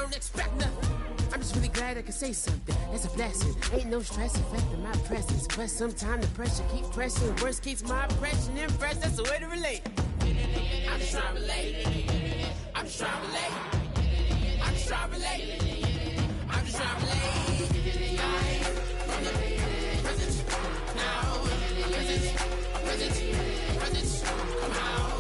don't expect nothing. I'm just really glad I could say something. It's a blessing. Ain't no stress affecting my presence. But sometimes the pressure keeps pressing. Worst keeps my impression impressed. That's the way to relate. I'm just trying to relate. I'm just trying to relate. I'm just trying to relate. I'm just trying to relate. From the present now. Present. Come out.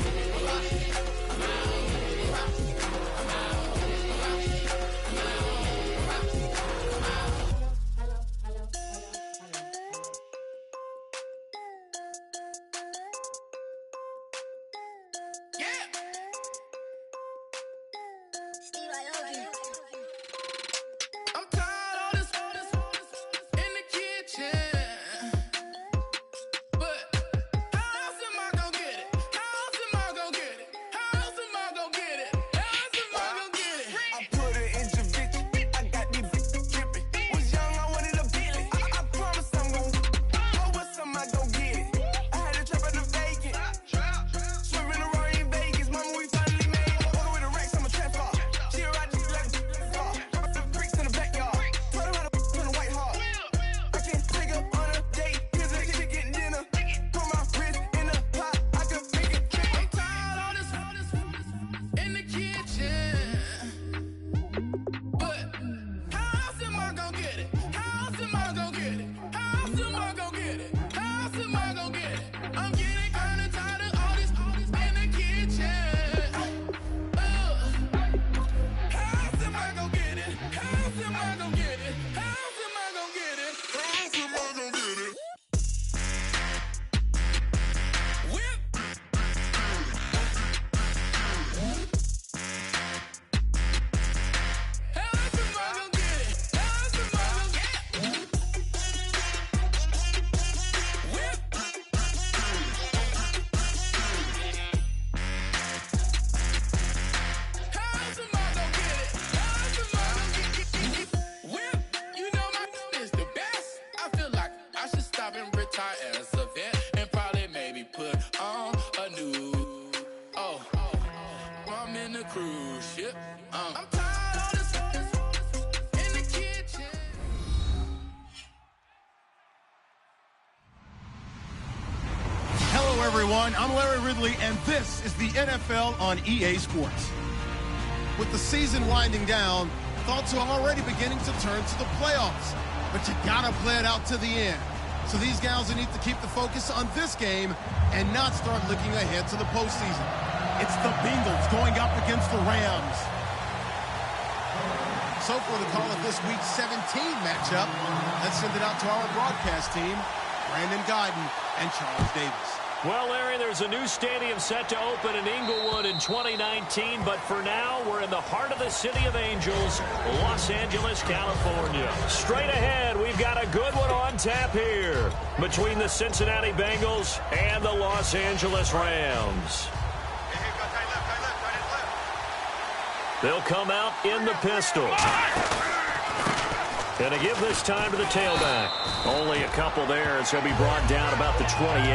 Everyone, I'm Larry Ridley, and this is the NFL on EA Sports. With the season winding down, thoughts are already beginning to turn to the playoffs, but you gotta play it out to the end. So these guys will need to keep the focus on this game and not start looking ahead to the postseason. It's the Bengals going up against the Rams. So for the call of this week's 17 matchup, let's send it out to our broadcast team, Brandon Guyton and Charles Davis. Well, Larry, there's a new stadium set to open in Inglewood in 2019, but for now, we're in the heart of the City of Angels, Los Angeles, California. Straight ahead, we've got a good one on tap here between the Cincinnati Bengals and the Los Angeles Rams. They'll come out in the pistol. And to give this time to the tailback. Only a couple there as he'll be brought down about the 28.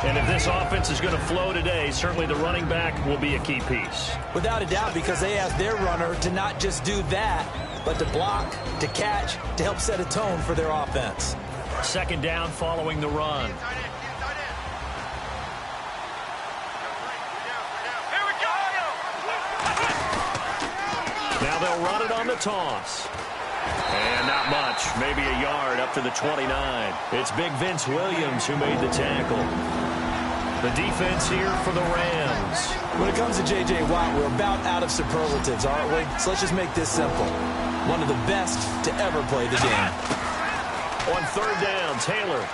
And if this offense is going to flow today, certainly the running back will be a key piece. Without a doubt, because they asked their runner to not just do that, but to block, to catch, to help set a tone for their offense. Second down following the run. Now they'll run it on the toss. And not much, maybe a yard up to the 29. It's Big Vince Williams who made the tackle. The defense here for the Rams. When it comes to J.J. Watt, we're about out of superlatives, aren't we? So let's just make this simple. One of the best to ever play the game. On third down, Taylor.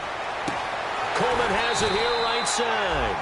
Coleman has it here right side.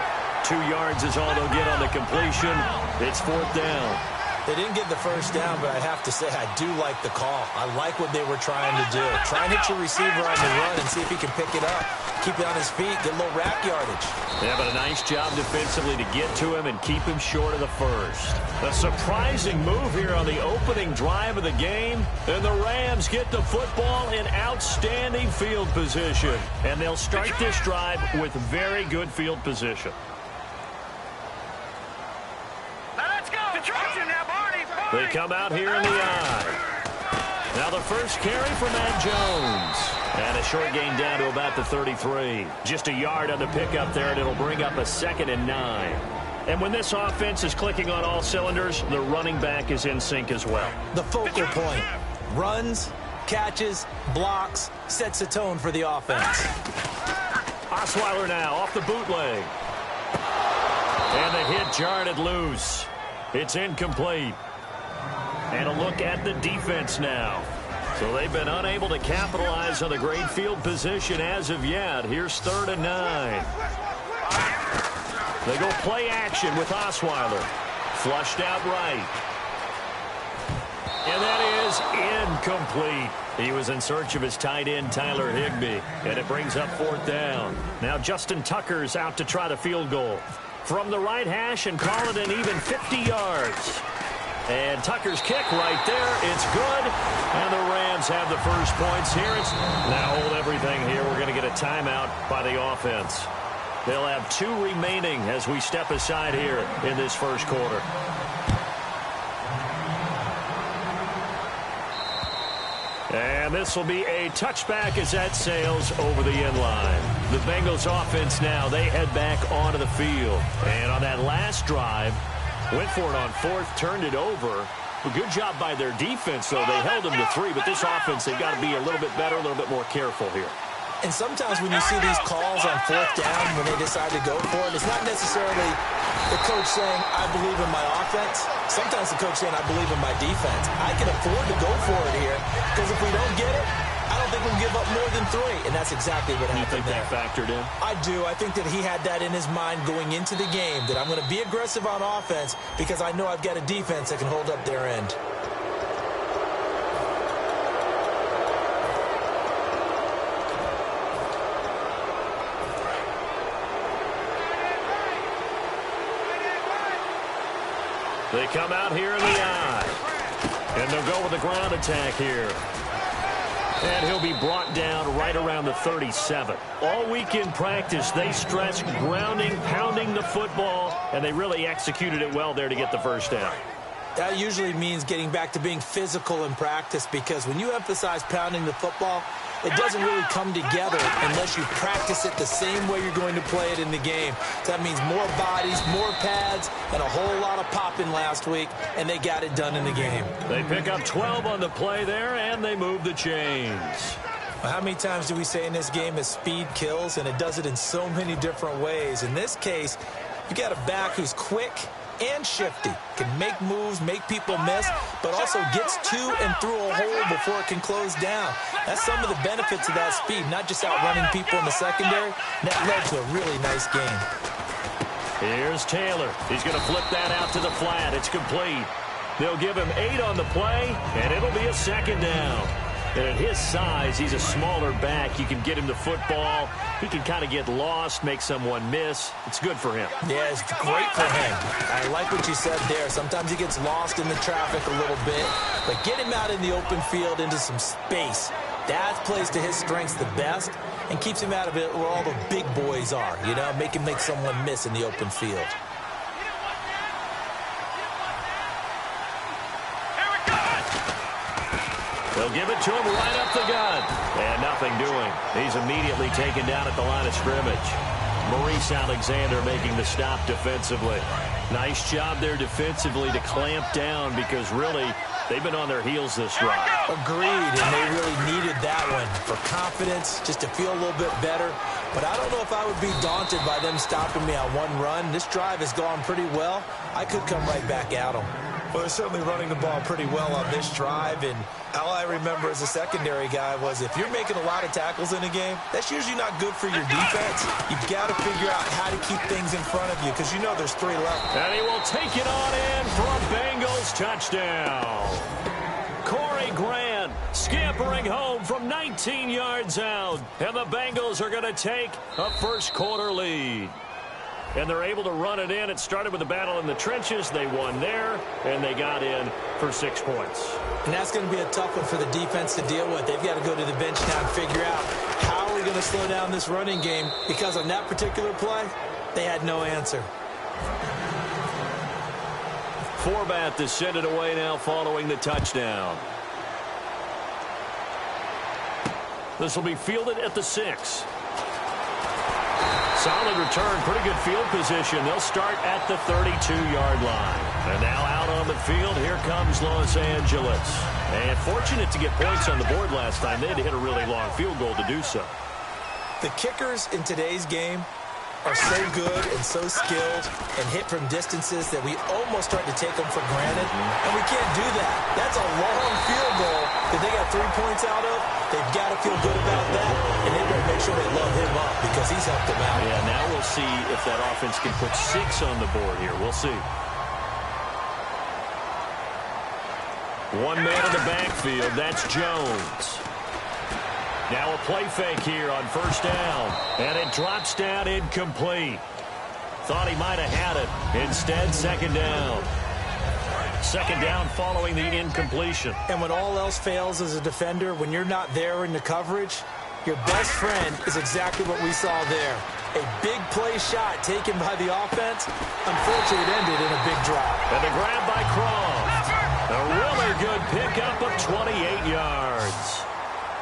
2 yards is all they'll get on the completion. It's fourth down. They didn't get the first down, but I have to say I do like the call. I like what they were trying to do. Try and hit your receiver on the run and see if he can pick it up. Keep it on his feet, get a little rack yardage. Yeah, but a nice job defensively to get to him and keep him short of the first. A surprising move here on the opening drive of the game. And the Rams get the football in outstanding field position. And they'll start this drive with very good field position. Let's go. Traction now, Barney. They come out here in the I. Now the first carry for Matt Jones. And a short gain down to about the 33. Just a yard on the pickup there, and it'll bring up a 2nd and 9. And when this offense is clicking on all cylinders, the running back is in sync as well. The focal point. Runs, catches, blocks, sets a tone for the offense. Osweiler now off the bootleg. And the hit jarred it loose. It's incomplete. And a look at the defense now. So they've been unable to capitalize on the great field position as of yet. Here's 3rd and 9. They go play action with Osweiler. Flushed out right. And that is incomplete. He was in search of his tight end, Tyler Higbee. And it brings up 4th down. Now Justin Tucker's out to try the field goal. From the right hash and call it an even 50 yards. And Tucker's kick right there. It's good. And the Rams have the first points here. It's now hold everything here. We're going to get a timeout by the offense. They'll have 2 remaining as we step aside here in this first quarter. And this will be a touchback as that sails over the end line. The Bengals offense now, they head back onto the field. And on that last drive, went for it on 4th, turned it over. A good job by their defense, though. They held them to 3, but this offense, they've got to be a little bit better, a little bit more careful here. And sometimes when you see these calls on 4th down, when they decide to go for it, it's not necessarily the coach saying, I believe in my offense. Sometimes the coach saying, I believe in my defense. I can afford to go for it here, because if we don't get it, I don't think we'll give up more than 3. And that's exactly what happened there. You think that factored in? I do. I think that he had that in his mind going into the game, that I'm going to be aggressive on offense because I know I've got a defense that can hold up their end. They come out here in the I. And they'll go with the ground attack here. And he'll be brought down right around the 37. All week in practice, they stressed grounding, pounding the football, and they really executed it well there to get the first down. That usually means getting back to being physical in practice, because when you emphasize pounding the football, it doesn't really come together unless you practice it the same way you're going to play it in the game. So that means more bodies, more pads, and a whole lot of popping last week, and they got it done in the game. They pick up 12 on the play there, and they move the chains. Well, how many times do we say in this game that speed kills, and it does it in so many different ways? In this case, you got a back who's quick and shifty, can make moves, make people miss, but also gets to and through a hole before it can close down. That's some of the benefits of that speed, not just outrunning people in the secondary. That led to a really nice game. Here's Taylor. He's going to flip that out to the flat. It's complete. They'll give him 8 on the play, and it'll be a 2nd down. And at his size, he's a smaller back. You can get him the football. He can kind of get lost, make someone miss. It's good for him. Yeah, it's great for him. I like what you said there. Sometimes he gets lost in the traffic a little bit, but get him out in the open field into some space. That plays to his strengths the best and keeps him out of it where all the big boys are, you know, make him make someone miss in the open field. They'll give it to him right up the gut. And nothing doing. He's immediately taken down at the line of scrimmage. Maurice Alexander making the stop defensively. Nice job there defensively to clamp down, because really they've been on their heels this drive. Agreed, and they really needed that one for confidence, just to feel a little bit better. But I don't know if I would be daunted by them stopping me on one run. This drive has gone pretty well. I could come right back at them. Well, they're certainly running the ball pretty well on this drive, and all I remember as a secondary guy was if you're making a lot of tackles in a game, that's usually not good for your defense. You've got to figure out how to keep things in front of you, because you know there's 3 left. And he will take it on in for a Bengals touchdown. Corey Grant scampering home from 19 yards out, and the Bengals are going to take a first quarter lead. And they're able to run it in. It started with a battle in the trenches. They won there, and they got in for 6 points. And that's going to be a tough one for the defense to deal with. They've got to go to the bench now and figure out how are we going to slow down this running game, because on that particular play, they had no answer. Forbat to send it away now following the touchdown. This will be fielded at the 6. Solid return, pretty good field position. They'll start at the 32-yard line. And now out on the field, here comes Los Angeles. And fortunate to get points on the board last time. They had to hit a really long field goal to do so. The kickers in today's game are so good and so skilled and hit from distances that we almost start to take them for granted. And we can't do that. That's a long field goal that they got 3 points out of. They've got to feel good about that, and they better make sure they love him up because he's helped them out. Yeah, now we'll see if that offense can put 6 on the board here. We'll see. One man in the backfield. That's Jones. Now a play fake here on first down. And it drops down incomplete. Thought he might have had it. Instead, second down. Second down following the incompletion. And when all else fails as a defender, when you're not there in the coverage, your best friend is exactly what we saw there. A big play shot taken by the offense. Unfortunately, it ended in a big drop. And the grab by Croft. A really good pickup of 28 yards.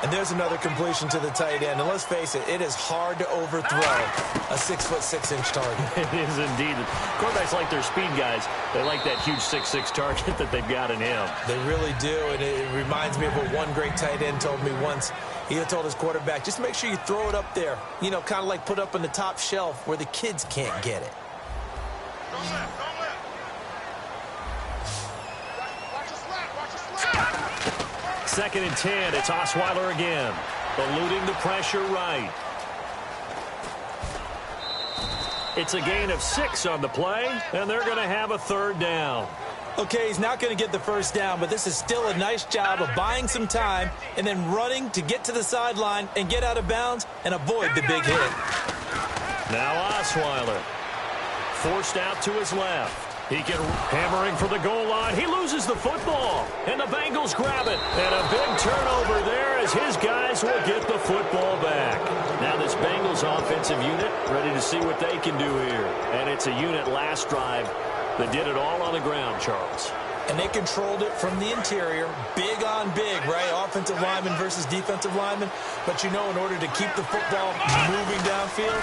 And there's another completion to the tight end. And let's face it, it is hard to overthrow a 6'6" target. It is indeed. Quarterbacks like their speed guys. They like that huge 6'6" target that they've got in him. They really do. And it reminds me of what one great tight end told me once. He told his quarterback, just make sure you throw it up there. You know, kind of like put up on the top shelf where the kids can't get it. Second and 10. It's Osweiler again. Eluding the pressure right. It's a gain of 6 on the play, and they're going to have a third down. Okay, he's not going to get the first down, but this is still a nice job of buying some time and then running to get to the sideline and get out of bounds and avoid the big hit. Now Osweiler. Forced out to his left. He can hammering for the goal line. He loses the football, and the Bengals grab it. And a big turnover there as his guys will get the football back. Now this Bengals offensive unit ready to see what they can do here. And it's a unit last drive that did it all on the ground, Charles. And they controlled it from the interior, big on big, right? Offensive lineman versus defensive lineman. But you know, in order to keep the football moving downfield,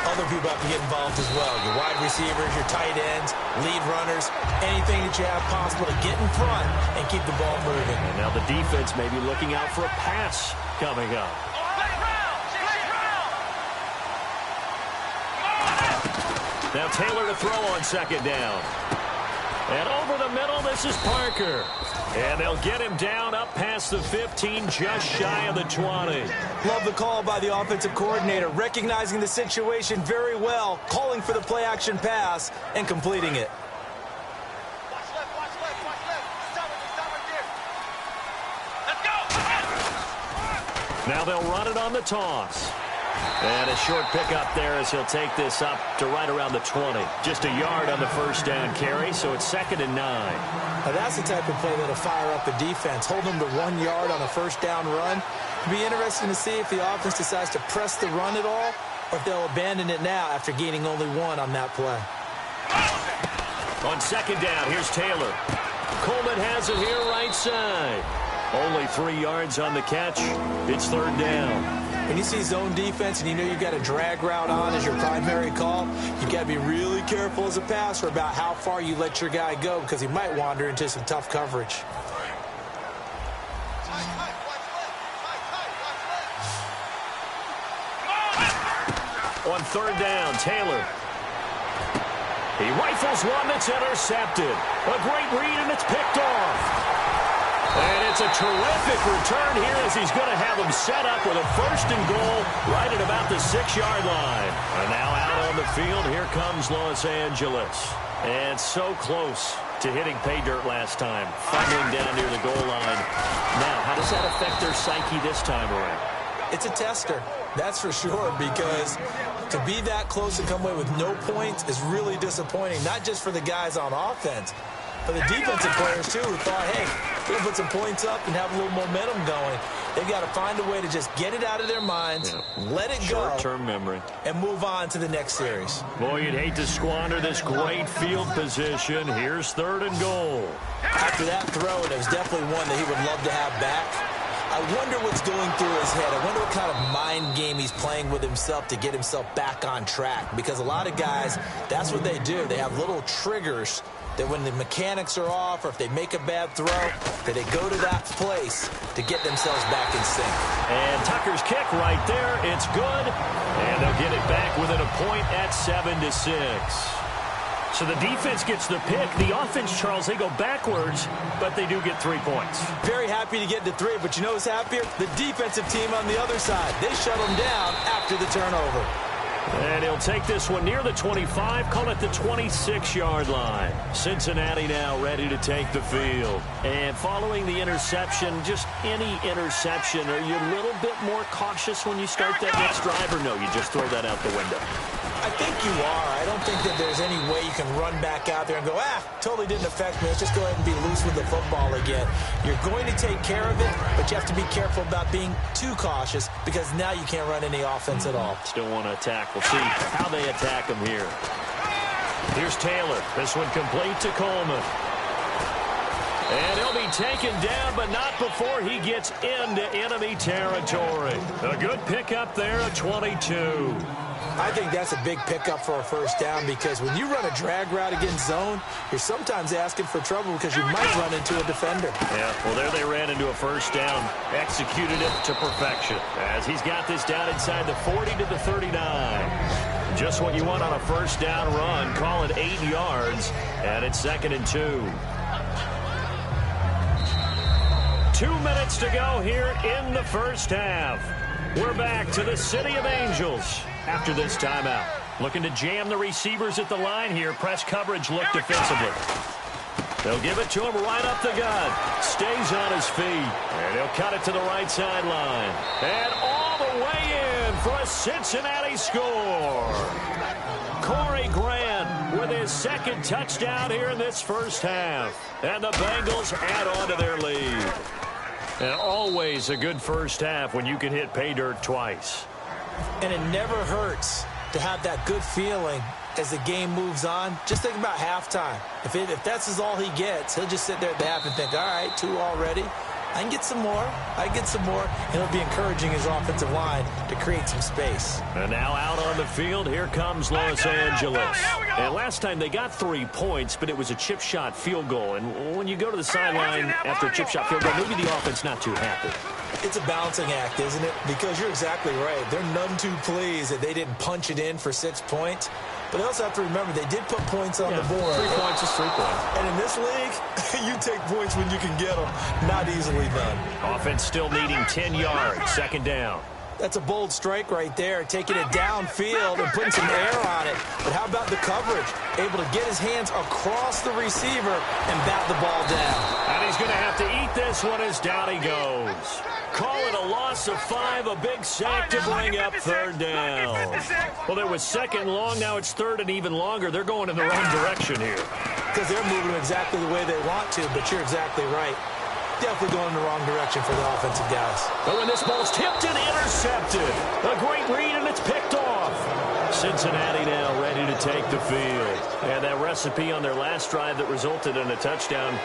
other people have to get involved as well. Your wide receivers, your tight ends, lead runners, anything that you have possible to get in front and keep the ball moving. And now the defense may be looking out for a pass coming up. Now Taylor to throw on second down. And over the middle, this is Parker. And they'll get him down up past the 15, just shy of the 20. Love the call by the offensive coordinator, recognizing the situation very well, calling for the play-action pass, and completing it. Now they'll run it on the toss. And a short pickup there as he'll take this up to right around the 20. Just a yard on the first down carry, so it's 2nd and 9. Now that's the type of play that'll fire up the defense. Hold them to 1 yard on a first down run. It'll be interesting to see if the offense decides to press the run at all or if they'll abandon it now after gaining only 1 on that play. On second down, here's Taylor. Coleman has it here right side. Only 3 yards on the catch. It's third down. When you see zone defense and you know you've got a drag route on as your primary call, you've got to be really careful as a passer about how far you let your guy go because he might wander into some tough coverage. On third down, Taylor. He rifles one that's intercepted. A great read, and it's picked off. And it's a terrific return here as he's going to have him set up with a 1st and goal right at about the 6-yard line. And now out on the field, here comes Los Angeles. And so close to hitting pay dirt last time, fumbling down near the goal line. Now, how does that affect their psyche this time around? It's a tester, that's for sure, because to be that close and come away with no points is really disappointing, not just for the guys on offense, but the defensive players, too, who thought, hey, they're going to put some points up and have a little momentum going. They've got to find a way to just get it out of their minds, let it go, short-term memory, and move on to the next series. Boy, you'd hate to squander this great field position. Here's 3rd and goal. After that throw, it was definitely one that he would love to have back. I wonder what's going through his head. I wonder what kind of mind game he's playing with himself to get himself back on track. Because a lot of guys, that's what they do. They have little triggers that when the mechanics are off or if they make a bad throw, that they go to that place to get themselves back in sync. And Tucker's kick right there. It's good. And they'll get it back within a point at 7-6. So the defense gets the pick. The offense, Charles, they go backwards, but they do get 3 points. Very happy to get to 3, but you know who's happier? The defensive team on the other side. They shut them down after the turnover. And he'll take this one near the 25, call it the 26-yard line. Cincinnati now ready to take the field. And following the interception, just any interception, are you a little bit more cautious when you start that next drive, or no, you just throw that out the window? I think you are. I don't think that there's any way you can run back out there and go, totally didn't affect me. Let's just go ahead and be loose with the football again. You're going to take care of it, but you have to be careful about being too cautious because now you can't run any offense at all. Still want to attack. We'll see how they attack him here. Here's Taylor. This one complete to Coleman. And he'll be taken down, but not before he gets into enemy territory. A good pickup there at 22. I think that's a big pickup for a first down because when you run a drag route against zone, you're sometimes asking for trouble because you might run into a defender. Yeah, well, there they ran into a first down, executed it to perfection as he's got this down inside the 40 to the 39. Just what you want on a first down run. Call it 8 yards, and it's 2nd and 2. 2 minutes to go here in the first half. We're back to the City of Angels after this timeout. Looking to jam the receivers at the line here. Press coverage look defensively. They'll give it to him right up the gut. Stays on his feet. And he'll cut it to the right sideline. And all the way in for a Cincinnati score. Corey Grant with his 2nd touchdown here in this first half. And the Bengals add on to their lead. And always a good first half when you can hit pay dirt twice. And it never hurts to have that good feeling as the game moves on. Just think about halftime. If that's all he gets, he'll just sit there at the half and think, all right, 2 already. I can get some more. I can get some more. And he'll be encouraging his offensive line to create some space. And now out on the field, here comes Los Angeles. And last time they got 3 points, but it was a chip shot field goal. And when you go to the sideline after a chip shot field goal, maybe the offense not too happy. It's a balancing act, isn't it? Because you're exactly right. They're none too pleased that they didn't punch it in for 6 points. But they also have to remember they did put points on the board. 3 points is 3 points. And in this league, you take points when you can get them. Not easily done. Offense still needing 10 yards. 2nd down. That's a bold strike right there, taking it downfield and putting some air on it. But how about the coverage? Able to get his hands across the receiver and bat the ball down. And he's going to have to eat this one as down he goes. Call it a loss of 5, a big sack to bring up 3rd down. Well, there was 2nd long, now it's 3rd and even longer. They're going in the wrong direction here. Because they're moving exactly the way they want to, but you're exactly right. Definitely going in the wrong direction for the offensive guys. But when this ball's tipped and intercepted, a great read and it's picked off. Cincinnati now ready to take the field. And that recipe on their last drive that resulted in a touchdown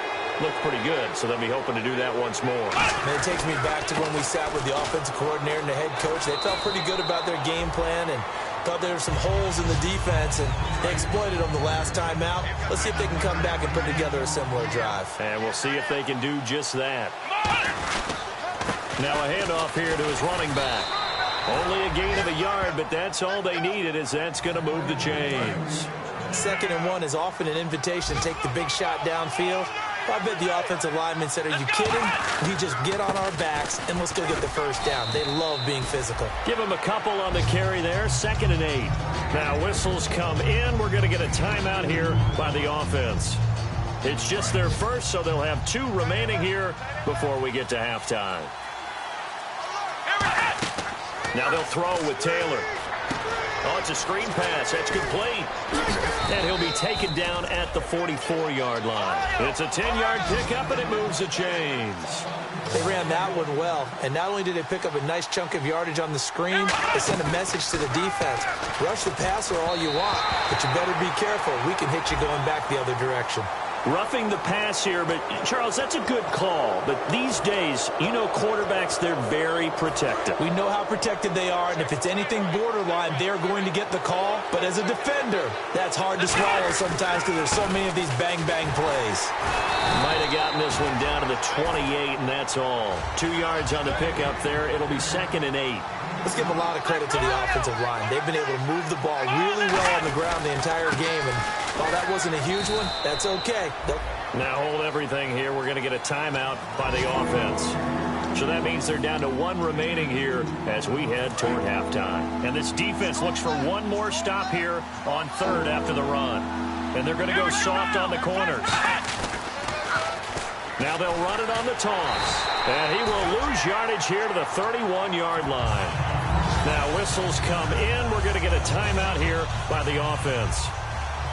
looked pretty good, so they'll be hoping to do that once more. And it takes me back to when we sat with the offensive coordinator and the head coach. They felt pretty good about their game plan and thought there were some holes in the defense, and they exploited them the last time out. Let's see if they can come back and put together a similar drive. And we'll see if they can do just that. Now a handoff here to his running back. Only a gain of a yard, but that's all they needed, as that's going to move the chains. 2nd and 1 is often an invitation to take the big shot downfield. I bet the offensive lineman said, are you kidding? We just get on our backs and let's go get the first down. They love being physical. Give him a couple on the carry there. 2nd and 8. Now whistles come in. We're going to get a timeout here by the offense. It's just their first, so they'll have 2 remaining here before we get to halftime. Now they'll throw with Taylor. Oh, it's a screen pass. That's complete. And he'll be taken down at the 44-yard line. It's a 10-yard pickup, and it moves the chains. They ran that one well, and not only did they pick up a nice chunk of yardage on the screen, they sent a message to the defense. Rush the passer all you want, but you better be careful. We can hit you going back the other direction. Roughing the pass here, but, Charles, that's a good call. But these days, you know quarterbacks, they're very protective. We know how protected they are, and if it's anything borderline, they're going to get the call. But as a defender, that's hard to swallow sometimes because there's so many of these bang-bang plays. Might have gotten this one down to the 28, and that's all. 2 yards on the pickup there. It'll be 2nd and 8. Let's give a lot of credit to the offensive line. They've been able to move the ball really well on the ground the entire game, and while that wasn't a huge one, that's okay. Now hold everything here. We're going to get a timeout by the offense. So that means they're down to 1 remaining here as we head toward halftime. And this defense looks for one more stop here on 3rd after the run. And they're going to go soft on the corners. Now they'll run it on the toss. And he will lose yardage here to the 31-yard line. Now whistles come in. We're going to get a timeout here by the offense.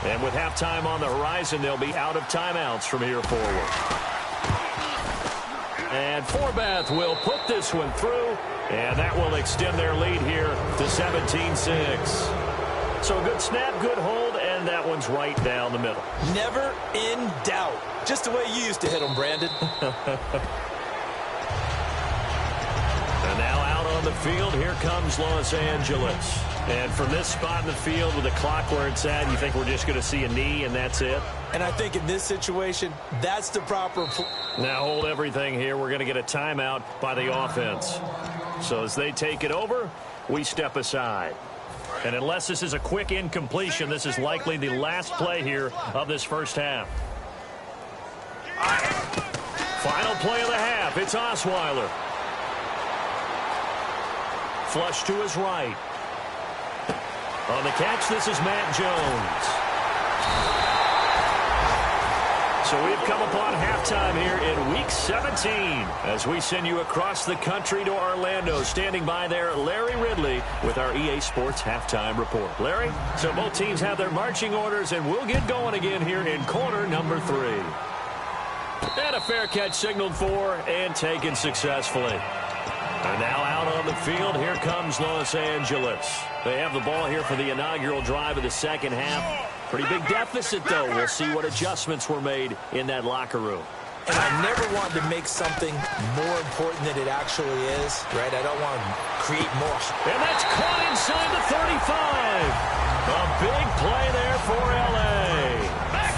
And with halftime on the horizon, they'll be out of timeouts from here forward. And Forbath will put this one through, and that will extend their lead here to 17-6. So a good snap, good hold, and that one's right down the middle. Never in doubt. Just the way you used to hit them, Brandon. And now out on the field, here comes Los Angeles. And from this spot in the field with the clock where it's at, you think we're just going to see a knee and that's it? And I think in this situation, that's the proper... Now hold everything here. We're going to get a timeout by the offense. So as they take it over, we step aside. And unless this is a quick incompletion, this is likely the last play here of this first half. Final play of the half. It's Osweiler. Flush to his right. On the catch, this is Matt Jones. So we've come upon halftime here in Week 17 as we send you across the country to Orlando. Standing by there, Larry Ridley with our EA Sports Halftime Report. Larry, so both teams have their marching orders, and we'll get going again here in quarter number 3. And a fair catch signaled for and taken successfully. And now out on the field, here comes Los Angeles. They have the ball here for the inaugural drive of the second half. Pretty big deficit, though. We'll see what adjustments were made in that locker room. And I never wanted to make something more important than it actually is, right? I don't want to create more. And that's caught inside the 35. A big play there for L.A.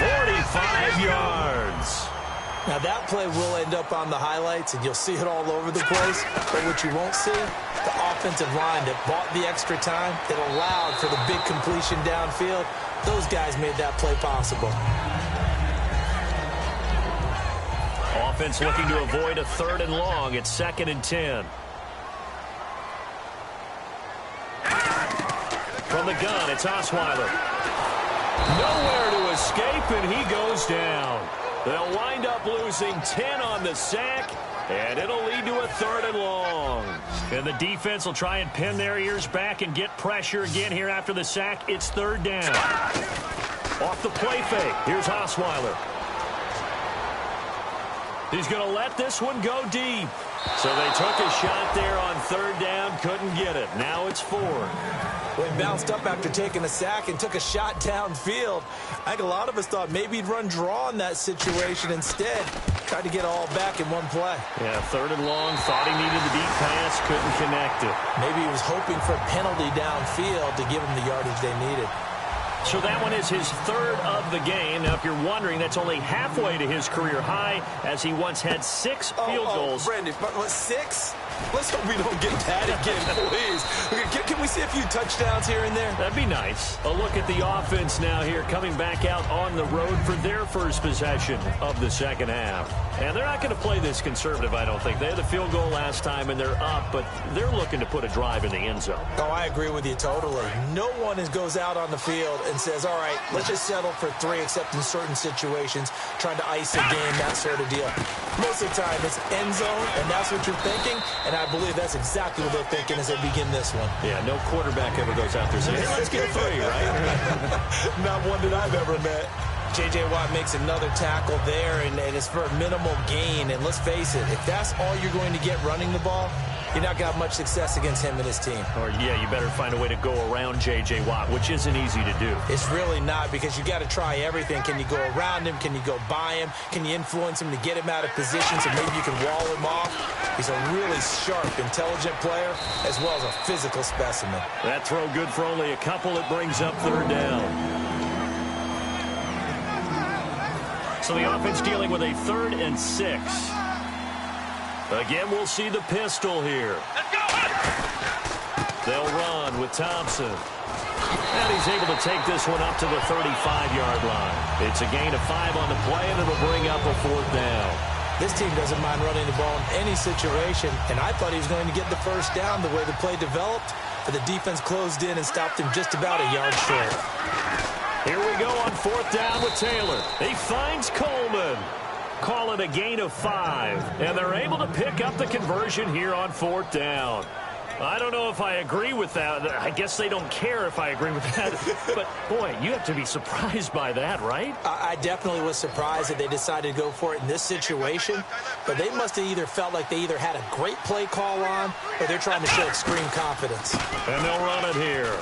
45 yards. Now, that play will end up on the highlights, and you'll see it all over the place. But what you won't see, the offensive line that bought the extra time, that allowed for the big completion downfield, those guys made that play possible. Offense looking to avoid a 3rd and long. It's 2nd and 10. From the gun, it's Osweiler. Nowhere to escape, and he goes down. They'll wind up losing 10 on the sack, and it'll lead to a 3rd and long. And the defense will try and pin their ears back and get pressure again here after the sack. It's 3rd down. Off the play fake, here's Osweiler. He's going to let this one go deep. So they took a shot there on 3rd down, couldn't get it. Now it's 4. Well, he bounced up after taking a sack and took a shot downfield. I think a lot of us thought maybe he'd run draw in that situation instead. Tried to get it all back in one play. Yeah, 3rd and long. Thought he needed the deep pass. Couldn't connect it. Maybe he was hoping for a penalty downfield to give him the yardage they needed. So that one is his 3rd of the game. Now, if you're wondering, that's only halfway to his career high, as he once had 6 field goals. Brandon, what, 6? Let's hope we don't get that again, please. Can we see a few touchdowns here and there? That'd be nice. A look at the offense now here, coming back out on the road for their first possession of the second half. And they're not going to play this conservative, I don't think. They had the field goal last time, and they're up, but they're looking to put a drive in the end zone. Oh, I agree with you totally. No one goes out on the field and says, all right, let's just settle for 3, except in certain situations, trying to ice a game, that sort of deal. Most of the time, it's end zone, and that's what you're thinking, and I believe that's exactly what they're thinking as they begin this one. Yeah, no quarterback ever goes out there saying, hey, let's get 3, right? Not one that I've ever met. J.J. Watt makes another tackle there, and it's for a minimal gain. And let's face it, if that's all you're going to get running the ball, you're not going to have much success against him and his team. Or, yeah, you better find a way to go around J.J. Watt, which isn't easy to do. It's really not, because you got to try everything. Can you go around him? Can you go by him? Can you influence him to get him out of position so maybe you can wall him off? He's a really sharp, intelligent player, as well as a physical specimen. That throw good for only a couple. It brings up 3rd down. So the offense dealing with a 3rd and 6. Again, we'll see the pistol here. Let's go! They'll run with Thompson. And he's able to take this one up to the 35-yard line. It's a gain of 5 on the play, and it'll bring up a 4th down. This team doesn't mind running the ball in any situation, and I thought he was going to get the 1st down the way the play developed, but the defense closed in and stopped him just about a yard short. Here we go on 4th down with Taylor. He finds Coleman. Call it a gain of 5, and they're able to pick up the conversion here on 4th down. I don't know if I agree with that. I guess they don't care if I agree with that. But, boy, you have to be surprised by that, right? I definitely was surprised that they decided to go for it in this situation. But they must have either felt like they either had a great play call on, or they're trying to show extreme confidence. And they'll run it here.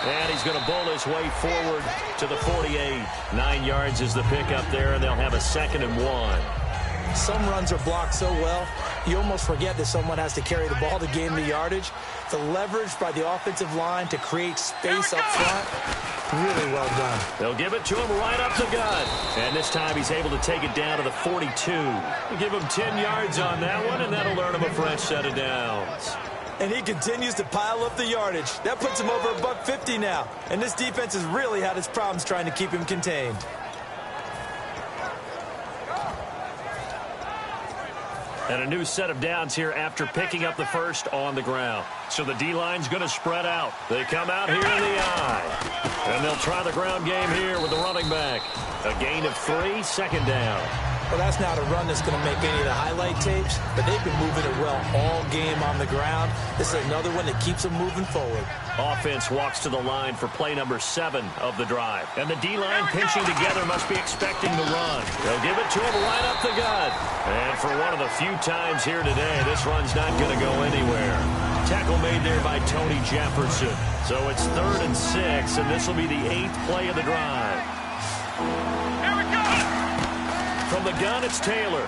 And he's going to bowl his way forward to the 48. 9 yards is the pickup there, and they'll have a 2nd and 1. Some runs are blocked so well, you almost forget that someone has to carry the ball to gain the yardage. The leverage by the offensive line to create space up front, really well done. They'll give it to him right up the gut. And this time he's able to take it down to the 42. We'll give him 10 yards on that one, and that'll earn him a fresh set of downs. And he continues to pile up the yardage. That puts him over $150 now. And this defense has really had its problems trying to keep him contained. And a new set of downs here after picking up the 1st on the ground. So the D-line's going to spread out. They come out here in the I. And they'll try the ground game here with the running back. A gain of 3, 2nd down. Well, that's not a run that's going to make any of the highlight tapes, but they've been moving it well all game on the ground. This is another one that keeps them moving forward. Offense walks to the line for play number 7 of the drive. And the D-line pinching together must be expecting the run. They'll give it to him right up the gut. And for one of the few times here today, this run's not going to go anywhere. Tackle made there by Tony Jefferson. So it's 3rd and 6, and this will be the 8th play of the drive. From the gun, it's Taylor.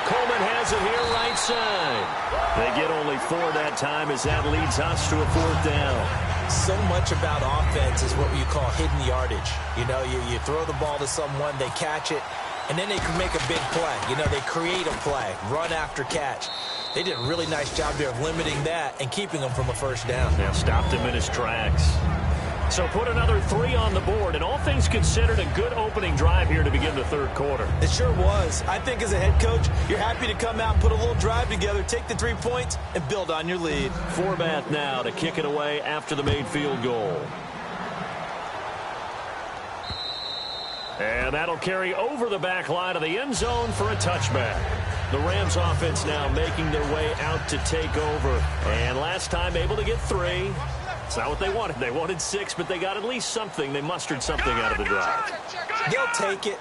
Coleman has it here right side. They get only 4 that time as that leads us to a 4th down. So much about offense is what you call hidden yardage. You know, you throw the ball to someone, they catch it, and then they can make a big play. You know, they create a play, run after catch. They did a really nice job there of limiting that and keeping him from a 1st down. Now stopped him in his tracks. So put another 3 on the board, and all things considered, a good opening drive here to begin the 3rd quarter. It sure was. I think as a head coach, you're happy to come out and put a little drive together, take the 3 points, and build on your lead. Forbath now to kick it away after the made field goal. And that'll carry over the back line of the end zone for a touchback. The Rams offense now making their way out to take over. And last time able to get 3. It's not what they wanted. They wanted 6, but they got at least something. They mustered something out of the drive. They'll take it.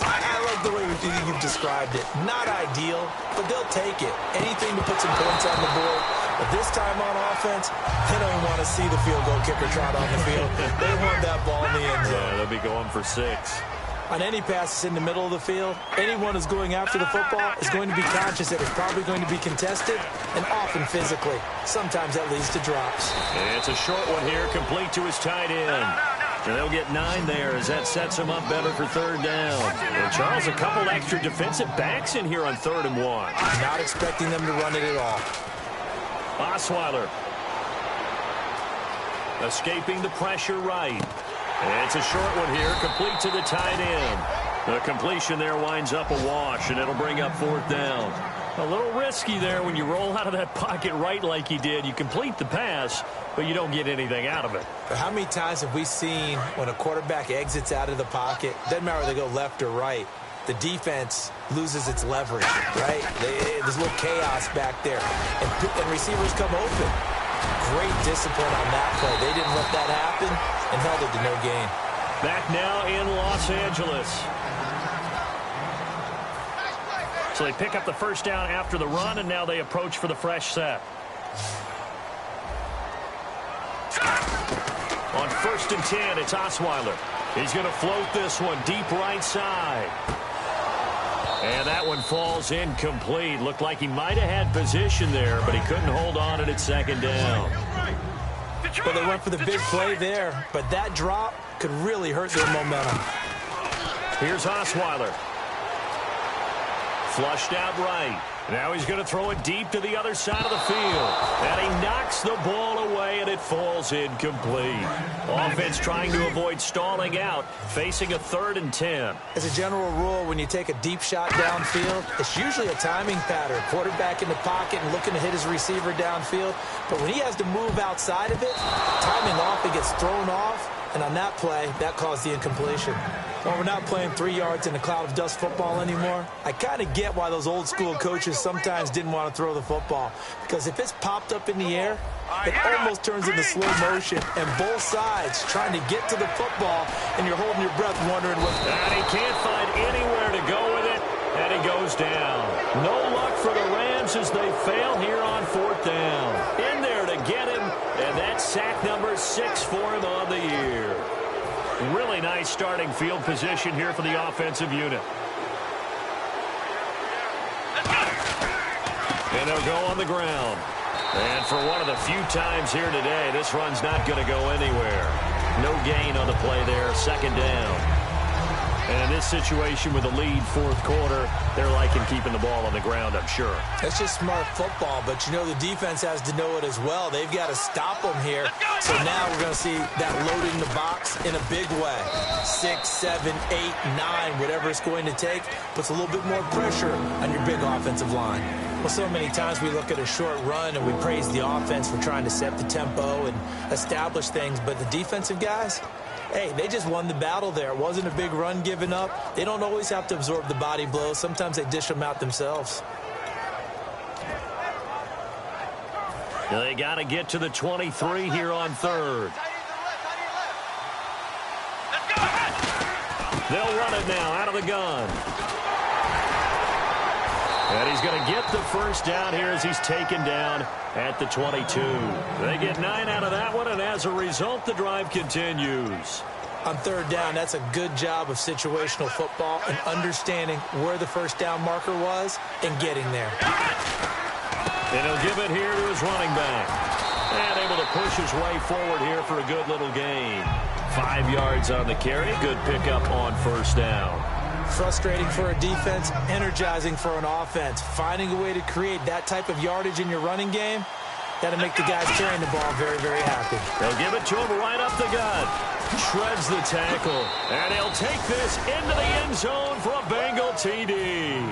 I love the way you've described it. Not ideal, but they'll take it. Anything to put some points on the board. But this time on offense, they don't even want to see the field goal kicker trot on the field. They want that ball in the end zone. Yeah, they'll be going for 6. On any passes in the middle of the field, anyone who's going after the football is going to be conscious that it's probably going to be contested, and often physically. Sometimes that leads to drops. And it's a short one here, complete to his tight end. And they'll get 9 there as that sets him up better for 3rd down. And Charles, a couple extra defensive backs in here on 3rd and 1. Not expecting them to run it at all. Osweiler escaping the pressure right. And it's a short one here, complete to the tight end. The completion there winds up a wash, and it'll bring up 4th down. A little risky there when you roll out of that pocket right like he did. You complete the pass, but you don't get anything out of it. How many times have we seen when a quarterback exits out of the pocket, doesn't matter whether they go left or right, the defense loses its leverage, right? There's a little chaos back there, and receivers come open. Great discipline on that play. They didn't let that happen and held it to no gain. Back now in Los Angeles. So they pick up the 1st down after the run, and now they approach for the fresh set. On 1st and 10, it's Osweiler. He's going to float this one deep right side. And that one falls incomplete. Looked like he might have had position there, but he couldn't hold on at its 2nd down. But they went for the big play there, but that drop could really hurt their momentum. Here's Osweiler. Flushed out right. Now he's going to throw it deep to the other side of the field. And he knocks the ball away, and it falls incomplete. Offense trying to avoid stalling out, facing a 3rd and 10. As a general rule, when you take a deep shot downfield, it's usually a timing pattern. Quarterback in the pocket and looking to hit his receiver downfield. But when he has to move outside of it, timing off, it gets thrown off. And on that play, that caused the incompletion. While we're not playing 3 yards in a cloud of dust football anymore, I kind of get why those old school coaches sometimes didn't want to throw the football. Because if it's popped up in the air, it almost turns into slow motion. And both sides trying to get to the football, and you're holding your breath wondering what... And he can't find anywhere to go with it, and he goes down. No luck for the Rams as they fail here on 4th down. In there to get him, and that's sack number 6 for him on the year. Really nice starting field position here for the offensive unit. And they'll go on the ground. And for one of the few times here today, this run's not going to go anywhere. No gain on the play there, 2nd down. And in this situation with the lead 4th quarter, they're liking keeping the ball on the ground, I'm sure. That's just smart football, but you know the defense has to know it as well. They've got to stop them here. So now we're going to see that loading the box in a big way. 6, 7, 8, 9, whatever it's going to take, puts a little bit more pressure on your big offensive line. Well, so many times we look at a short run and we praise the offense for trying to set the tempo and establish things, but the defensive guys... Hey, they just won the battle there. It wasn't a big run given up. They don't always have to absorb the body blows. Sometimes they dish them out themselves. They got to get to the 23 here on 3rd. They'll run it now out of the gun. And he's going to get the 1st down here as he's taken down at the 22. They get 9 out of that one, and as a result, the drive continues. On 3rd down, that's a good job of situational football and understanding where the 1st down marker was and getting there. And he'll give it here to his running back. And able to push his way forward here for a good little gain. 5 yards on the carry. Good pickup on 1st down. Frustrating for a defense, energizing for an offense. Finding a way to create that type of yardage in your running game, that'll make the guys carrying the ball very, very happy. They'll give it to him right up the gut. Shreds the tackle. And he'll take this into the end zone for a Bengal TD.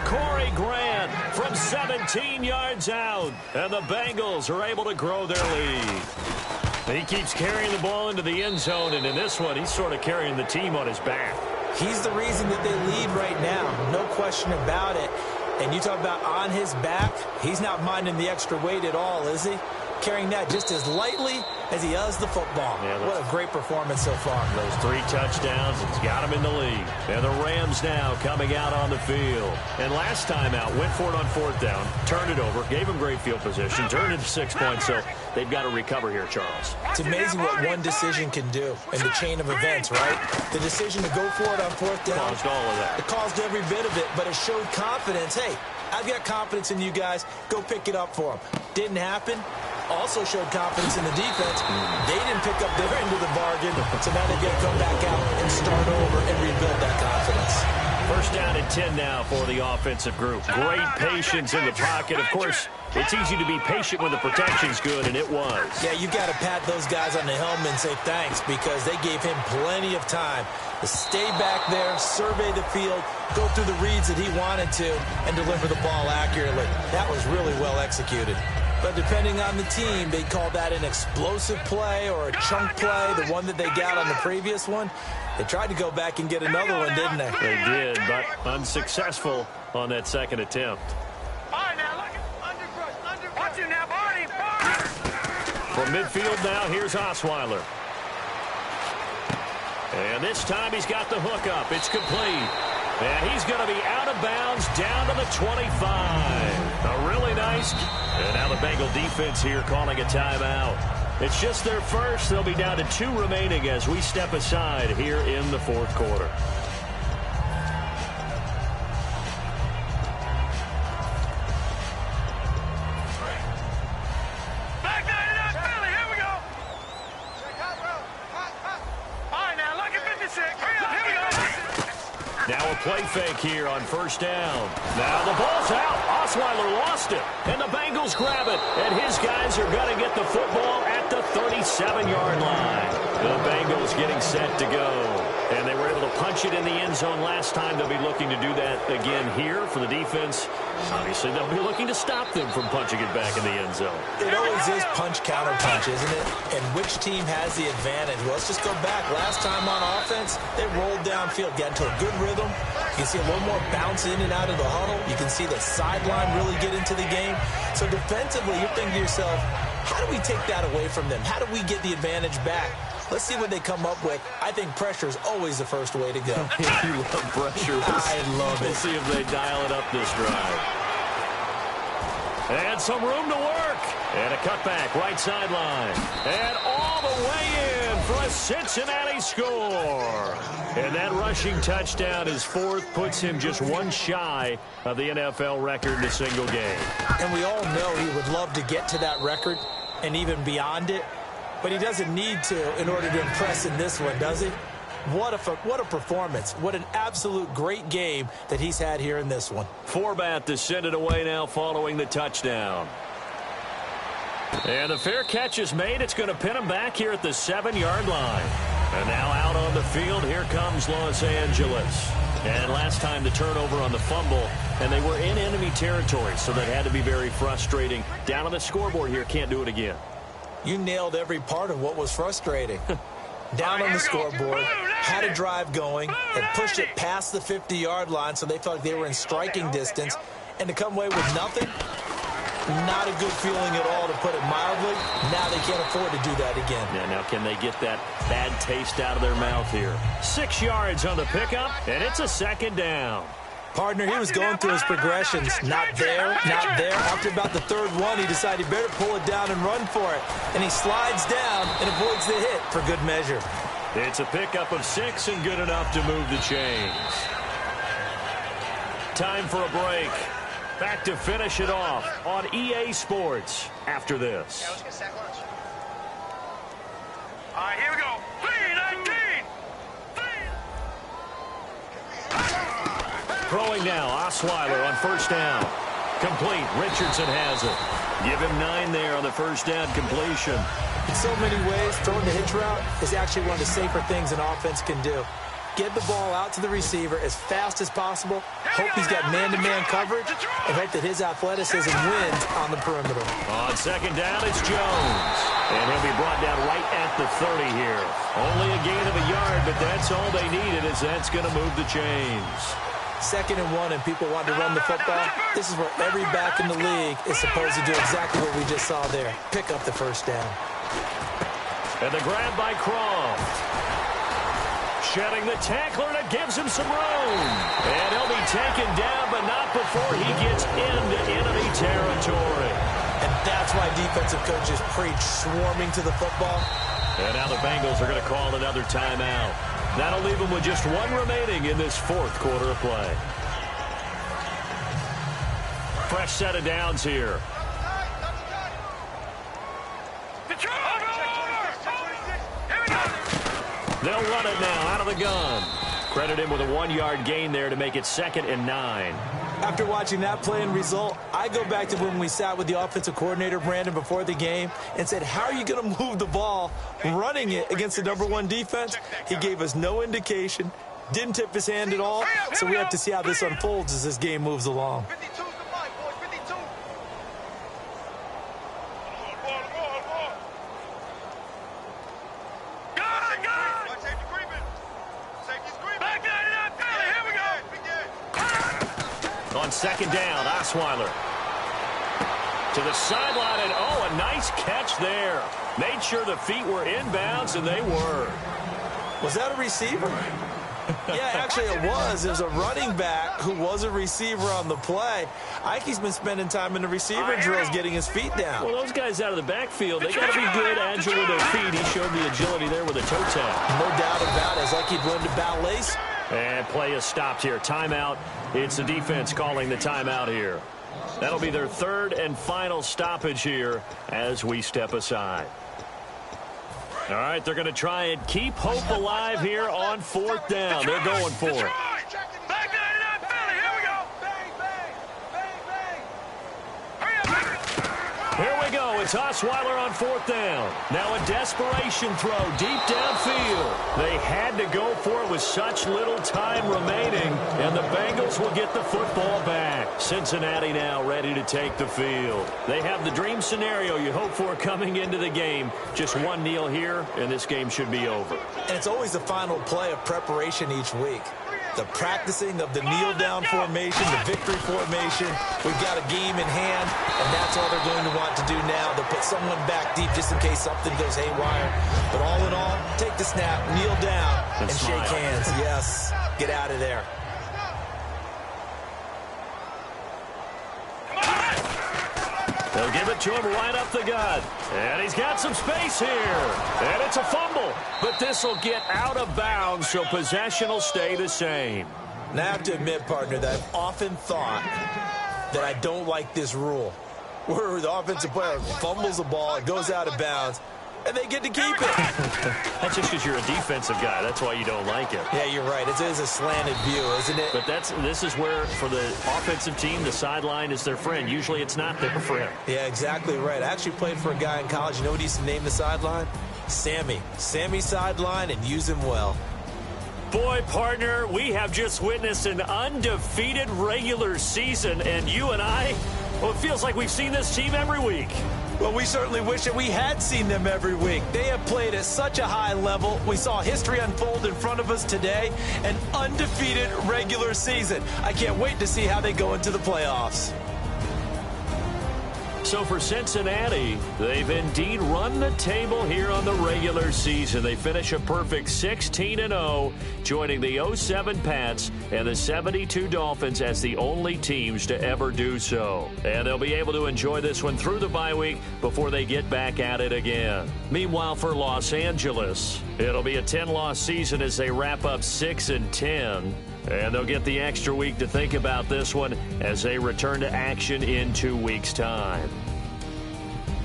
Corey Grant from 17 yards out. And the Bengals are able to grow their lead. He keeps carrying the ball into the end zone, and in this one, he's sort of carrying the team on his back. He's the reason that they lead right now, no question about it. And you talk about on his back, he's not minding the extra weight at all, is he? Carrying that just as lightly as he does the football. Yeah, what a great performance so far. Those 3 touchdowns, it's got him in the lead. And the Rams now coming out on the field. And last time out, went for it on 4th down, turned it over, gave him great field position, turned it to 6 points, so they've got to recover here, Charles. It's amazing what one decision can do in the chain of events, right? The decision to go for it on 4th down. Caused all of that. It caused every bit of it, but it showed confidence. Hey, I've got confidence in you guys. Go pick it up for them. Didn't happen. Also showed confidence in the defense. They didn't pick up their end of the bargain, so now they've got to come back out and start over and rebuild that confidence. First down and 10 now for the offensive group. Great patience in the pocket. Of course, it's easy to be patient when the protection's good, and it was. Yeah, you've got to pat those guys on the helmet and say thanks because they gave him plenty of time to stay back there, survey the field, go through the reads that he wanted to, and deliver the ball accurately. That was really well executed. But depending on the team, they call that an explosive play or a chunk play, the one that they got on the previous one. They tried to go back and get another one, didn't they? They did, but unsuccessful on that second attempt. From midfield now, here's Osweiler. And this time he's got the hook up. It's complete. And he's going to be out of bounds down to the 25. A really nice. And now the Bengal defense here calling a timeout. It's just their first. They'll be down to 2 remaining as we step aside here in the fourth quarter. Now a play fake here on first down. Now the ball's out. Osweiler lost it. And the Bengals grab it. And his guys are going to get the football at the 37-yard line. The Bengals getting set to go. And they were able to punch it in the end zone last time. They'll be looking to do that again here for the defense. Obviously, they'll be looking to stop them from punching it back in the end zone. It always is punch-counter-punch, isn't it? And which team has the advantage? Well, let's just go back. Last time on offense, they rolled downfield, got into a good rhythm. You can see a little more bounce in and out of the huddle. You can see the sideline really get into the game. So defensively, you're thinking to yourself, how do we take that away from them? How do we get the advantage back? Let's see what they come up with. I think pressure is always the first way to go. You love pressure. I love it. We'll see if they dial it up this drive. And some room to work. And a cutback, right sideline. And all the way in for a Cincinnati score. And that rushing touchdown, his 4th, puts him just 1 shy of the NFL record in a single game. And we all know he would love to get to that record and even beyond it. But he doesn't need to in order to impress in this one, does he? What a performance. What an absolute great game that he's had here in this one. Forbat to send it away now following the touchdown. And the fair catch is made. It's going to pin him back here at the 7-yard line. And now out on the field, here comes Los Angeles. And last time the turnover on the fumble, and they were in enemy territory, so that had to be very frustrating. Down on the scoreboard here, can't do it again. You nailed every part of what was frustrating. Down on the scoreboard, had a drive going, and pushed it past the 50-yard line so they felt like they were in striking distance. And to come away with nothing, not a good feeling at all, to put it mildly. Now they can't afford to do that again. Yeah, now can they get that bad taste out of their mouth here? 6 yards on the pickup, and it's a 2nd down. Partner, he was going through his progressions. Not there, not there. After about the 3rd one, he decided he better pull it down and run for it. And he slides down and avoids the hit for good measure. It's a pickup of 6 and good enough to move the chains. Time for a break. Back to finish it off on EA Sports after this. All right, here we go. 3-19. Throwing now, Osweiler on first down. Complete. Richardson has it. Give him 9 there on the first down completion. In so many ways, throwing the hitch route is actually one of the safer things an offense can do. Get the ball out to the receiver as fast as possible, hope he's got man-to-man coverage, and hope that his athleticism wins on the perimeter. On second down, it's Jones. And he'll be brought down right at the 30 here. Only a gain of a yard, but that's all they needed, as that's going to move the chains. 2nd and 1, and people want to run the football. This is where every back in the league is supposed to do exactly what we just saw there. Pick up the first down. And the grab by Croft. Shedding the tackler, and it gives him some room. And he'll be taken down, but not before he gets into enemy territory. And that's why defensive coaches preach swarming to the football. And now the Bengals are going to call another timeout. That'll leave them with just 1 remaining in this 4th quarter of play. Fresh set of downs here. They'll run it now out of the gun. Credit him with a 1-yard gain there to make it 2nd and 9. After watching that play and result, I go back to when we sat with the offensive coordinator, Brandon, before the game and said, how are you going to move the ball running it against the #1 defense? He gave us no indication, didn't tip his hand at all, so we have to see how this unfolds as this game moves along. 52's the line, boys, 52. On 2nd down, Osweiler to the sideline, and oh, a nice catch there. Made sure the feet were inbounds, and they were. Was that a receiver? Yeah, actually it was. It was a running back who was a receiver on the play. Ike's been spending time in the receiver drills getting his feet down. Well, those guys out of the backfield, they got to be good, agile with their feet. He showed the agility there with a toe tap. No doubt about it. It's like he'd learned to ballet. And play is stopped here. Timeout. It's the defense calling the timeout here. That'll be their 3rd and final stoppage here as we step aside. All right, they're going to try and keep hope alive here on 4th down. They're going for it. Back 99 Philly, here we go. Bang, bang, bang, bang. Hurry up, back. Here we go. It's Osweiler on 4th down. Now a desperation throw deep downfield. They had to go for it with such little time remaining, and the Bengals will get the football back. Cincinnati now ready to take the field. They have the dream scenario you hope for coming into the game. Just one kneel here, and this game should be over. And it's always the final play of preparation each week. The practicing of the kneel-down formation, the victory formation. We've got a game in hand, and that's all they're going to want to do now. They'll put someone back deep just in case something goes haywire. But all in all, take the snap, kneel down, and shake hands. Yes, get out of there. They'll give it to him right up the gut. And he's got some space here. And it's a fumble. But this will get out of bounds, so possession will stay the same. Now, I have to admit, partner, that I've often thought that I don't like this rule, where the offensive player fumbles the ball, it goes out of bounds, and they get to keep it. That's just because you're a defensive guy. That's why you don't like it. Yeah, you're right. It is a slanted view, isn't it? But this is where, for the offensive team, the sideline is their friend. Usually it's not there for him. Yeah, exactly right. I actually played for a guy in college. You know what he used to name the sideline? Sammy. Sammy sideline, and use him well. Boy, partner, we have just witnessed an undefeated regular season, and you and I, well, it feels like we've seen this team every week. Well, we certainly wish that we had seen them every week. They have played at such a high level. We saw history unfold in front of us today. An undefeated regular season. I can't wait to see how they go into the playoffs. So for Cincinnati, they've indeed run the table here on the regular season. They finish a perfect 16-0, joining the 07 Pats and the 72 Dolphins as the only teams to ever do so. And they'll be able to enjoy this one through the bye week before they get back at it again. Meanwhile, for Los Angeles, it'll be a 10-loss season as they wrap up 6-10. And they'll get the extra week to think about this one as they return to action in 2 weeks' time.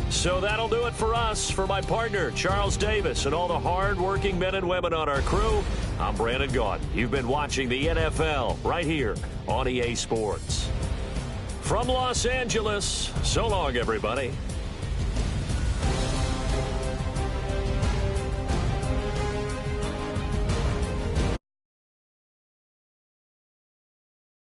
So that'll do it for us. For my partner, Charles Davis, and all the hard-working men and women on our crew, I'm Brandon Gaudin. You've been watching the NFL right here on EA Sports. From Los Angeles, so long, everybody.